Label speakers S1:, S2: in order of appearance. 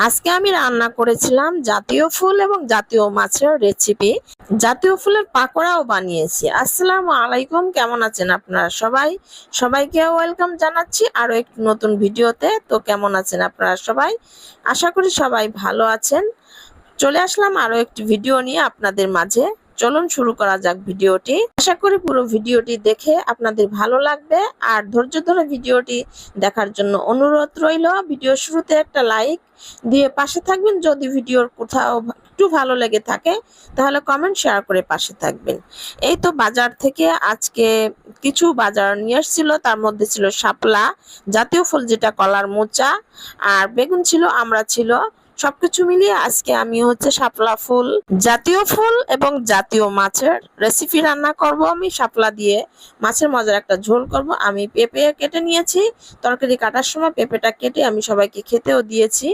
S1: আজকে আমি রান্না করেছিলাম জাতীয় ফুল এবং জাতীয় মাছের রেসিপি। জাতীয় ফুলের পাকোড়াও বানিয়েছি। আসসালামু আলাইকুম, কেমন আছেন আপনারা সবাই? সবাইকে ওয়েলকাম জানাচ্ছি আরো একটি নতুন ভিডিওতে। তো কেমন আছেন আপনারা সবাই? আশা করি সবাই ভালো আছেন। চলে আসলাম আরো একটি ভিডিও নিয়ে আপনাদের মাঝে। চলুন শুরু করা যাক ভিডিওটি। আশা করি পুরো ভিডিওটি দেখে আপনাদের ভালো লাগবে, আর ধৈর্য ধরে ভিডিওটি দেখার জন্য অনুরোধ রইল। ভিডিও শুরুতে একটা লাইক দিয়ে পাশে থাকবেন। যদি ভিডিওর কোথাও একটু ভালো লেগে থাকে তাহলে কমেন্ট শেয়ার করে পাশে থাকবেন। এই তো বাজার থেকে আজকে কিছু বাজার নিয়ে এসেছিল, তার মধ্যে ছিল শাপলা, জাতীয় ফুল যেটা কলার মোচা, আর বেগুন ছিল, আমড়া ছিল। সবকিছু মিলিয়ে আজকে আমি শাপলা ফুল, জাতীয় ফুল এবং জাতীয় মাছের রেসিপি রান্না করব। আমি শাপলা দিয়ে মাছের মজার একটা ঝোল করব। আমি পেঁপে কেটে নিয়েছি, তরকারি কাটার সময় পেঁপেটা কেটে আমি সবাইকে খেতেও দিয়েছি।